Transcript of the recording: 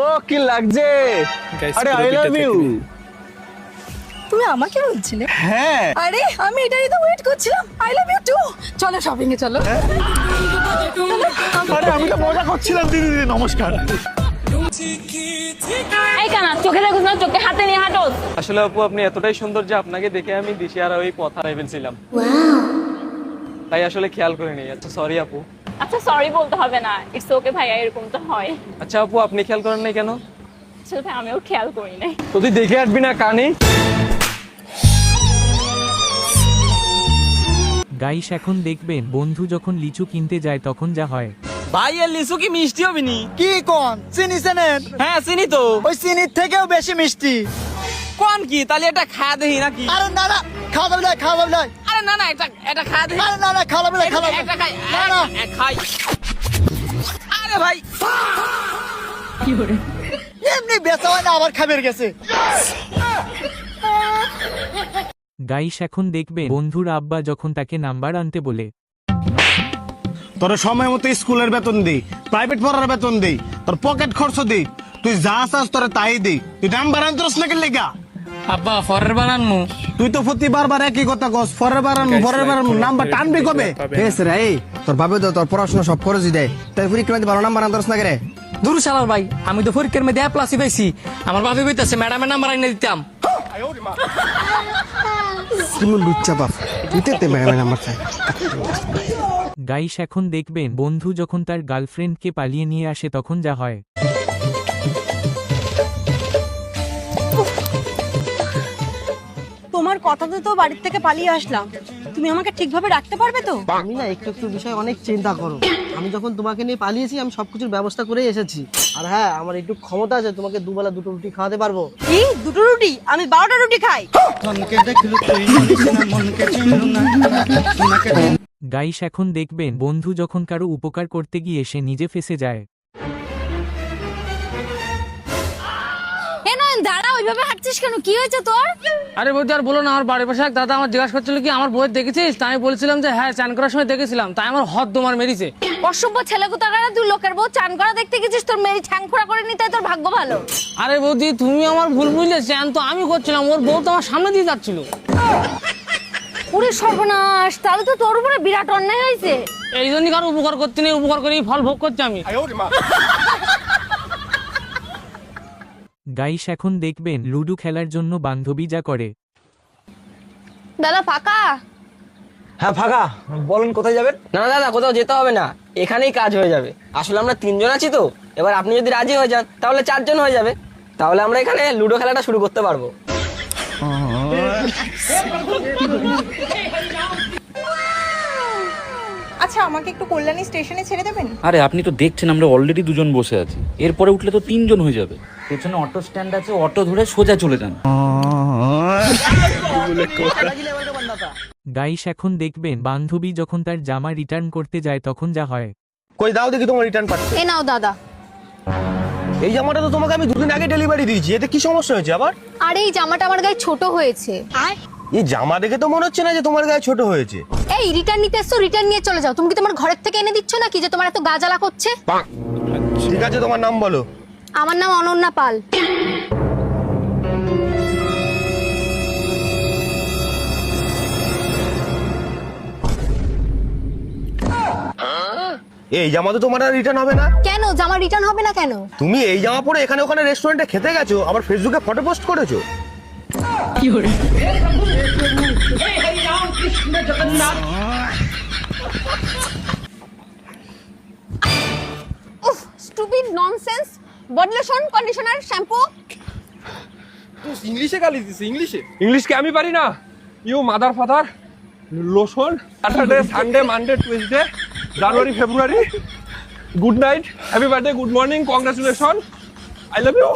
ও কি লাগছে? আরে আই লাভ ইউ। তুমি আমাকে বলছিলে? হ্যাঁ। আরে আমি এটারই তো ওয়েট করছিলাম। I love you too. চলো শপিং এ চলো। আরে আমি তো মজা করছিলাম দিদি। নমস্কার। এই কানা চোখে দেখুস না, চোখে হাতে নিয়ে হাঁটো। আসলে আপু আপনি এতটাই সুন্দর যে আপনাকে দেখে আমি দিশাহারা ওই পথ হারাই ফেলছিলাম, তাই আসলে খেয়াল করিনি। আচ্ছা সরি আপু। আচ্ছা সরি বলতে হবে না, ইটস ওকে ভাইয়া, এরকম তো হয়। আচ্ছা আপু আপনি খেয়াল করেন নাই কেন? আসলে ভাই আমিও খেয়াল করি নাই। তো তুই দেখে আসবি না কানে? গাইস এখন দেখবেন বন্ধু যখন লিচু কিনতে যায় তখন যা হয়। ভাই এর লিচু কি মিষ্টি হবে নি? কি কোন চিনি চেনেন? হ্যাঁ চিনি তো। ওই চিনির থেকেও বেশি মিষ্টি। কোন কি তাহলে এটা খাওয়া দেখি নাকি? আরে না না খাওয়া যাবে না, খাওয়া যাবে না। আরে না না এটা খাওয়া দেখি। আরে না না খাওয়া যাবে না, খাওয়া যাবে এটা না। খাই না না খাই। আরে ভাই এমনি বেচা হয় না, আবার খাবার গেছে। গাইস এখন দেখবেন বন্ধুর আব্বা যখন তাকে নাম্বার আনতে বলে। তোর সময় মতো স্কুলের বেতন দেই, প্রাইভেট পড়ার বেতন দেই, তোর পকেট খরচ দেই, তুই যা চাস তোর তাই দেই, তুই নাম্বার আনতরস না কেন লেগা? আব্বা ফরের বানানমু। তুই তো প্রতিবার একই কথা কস, পরের বার নাম্বার টানবি কবে? রে এই তোর ভাবে তো তোর পড়াশোনা সব খরচ দেয়, তাই পরীক্ষা মধ্যে ভালো নাম্বার আনতরস না করে? দূর শালার ভাই, আমি তো পরীক্ষার মধ্যে প্লাসই পাইছি। আমার ভাবি কইতাছে ম্যাডামের নাম্বার আইনা দিতাম। তুমি লুচ্চা বাপ, তুইতে ম্যাডামের নাম্বার চাই। গাইস এখন দেখবেন বন্ধু যখন তার গার্লফ্রেন্ডকে পালিয়ে নিয়ে আসে তখন যা হয়। তোমার কথাতে তো বাড়ির থেকে পালিয়ে আসলাম, তুমি আমাকে ঠিকভাবে রাখতে পারবে তো? আমি না একটু একটু বিষয় অনেক চিন্তা করো। আমি যখন তোমাকে নিয়ে পালিয়েছি আমি সবকিছুর ব্যবস্থা করেই এসেছি। আর হ্যাঁ, আমার একটু ক্ষমতা আছে, তোমাকে দুবেলা দুটো রুটি খাওয়াতে পারবো। কি দুটো রুটি? আমি 12টা রুটি খাই। গাইস এখন দেখবেন বন্ধু যখন কারো উপকার করতে গিয়ে সে নিজে ফেঁসে যায়। এ নয়ন দাঁড়া, ওইভাবে হাঁটছিস কেন? কি হয়েছে তোর? আরে বৌদি আর বলো না, আমার বাড়ির পাশে এক দাদা আমার জিজ্ঞাসা করছিল কি আমার বই দেখেছিস? তাই আমি বলছিলাম যে হ্যাঁ চান করার সময় দেখেছিলাম। তাই আমার হদ দমার মেরিছে। অসভ্য ছেলে কোথাকার, তুই লোকের বউ চান করা দেখতে গেছিস, তোর মেয়ে ঠ্যাং ফোড়া করে নিতে তোর ভাগ্য ভালো। আরে বৌদি তুমি আমার ভুল বুঝলে, চান তো আমি করছিলাম, ওর বউ তো আমার সামনে দিয়ে যাচ্ছিল। পুরো সর্বনাশ, তাহলে তো তোর উপরে বিরাট অন্যায় হয়েছে। এই জন্যই কারো উপকার করতে নেই, উপকার করে ফল ভোগ করছি আমি। গাইস এখন দেখবেন লুডো খেলার জন্য বান্ধবী যা করে। দাদা ফাঁকা? হ্যাঁ ফাঁকা, বলুন কোথায় যাবেন? না না দাদা কোথাও যেতে হবে না, এখানেই কাজ হয়ে যাবে। আসলে আমরা 3 জন আছি তো, এবার আপনি যদি রাজি হয়ে যান তাহলে 4 জন হয়ে যাবে। তাহলে আমরা এখানে লুডো খেলাটা শুরু করতে পারবো। আচ্ছা আমাকে একটু কল্যাণী স্টেশনে ছেড়ে দেবেন? আরে আপনি তো দেখছেন আমরা অলরেডি 2 জন বসে আছি, এরপরে উঠলে তো 3 জন হয়ে যাবে। পেছনে অটো স্ট্যান্ড আছে, অটো ধরে সোজা চলে যান। গাইস এখন দেখবেন বান্ধবী যখন তার জামা রিটার্ন করতে যায় তখন যা হয়। কই দাও দেখি তোমার রিটার্ন পাঠাতে। এ নাও দাদা। এই জামাটা তো তোমাকে আমি 2 দিন আগে ডেলিভারি দিয়েছি, এতে কি সমস্যা হয়েছে আবার? আরে এই জামাটা আমার গায়ে ছোট হয়েছে। এই জামা দেখে তো মনে হচ্ছে না যে তোমার গায়ে ছোট হয়েছে। এই রিটার্ন নিতে এসছো, রিটার্ন নিয়ে চলে যাও। তুমি কি তোমার ঘরের থেকে এনে দিচ্ছ নাকি যে তোমার এত গা জ্বালা করছে? ঠিক আছে তোমার নাম বলো। আমার নাম অনন্যা পাল। এই জামা তো তোমার আর রিটার্ন হবে না। কেন জামা রিটার্ন হবে না কেন? তুমি এই জামা পরে এখানে ওখানে রেস্টুরেন্টে খেতে গেছো, আবার ফেসবুকে ফটো পোস্ট করেছো। উফ stupid nonsense. Body lotion, conditioner, shampoo. ইংলিশে গালি দিছে? ইংলিশ কি আমি পারি না? You mother father. Lotion, Saturday, Sunday, Monday, Tuesday, January, February. Good night, happy birthday, good morning, congratulation, I love you.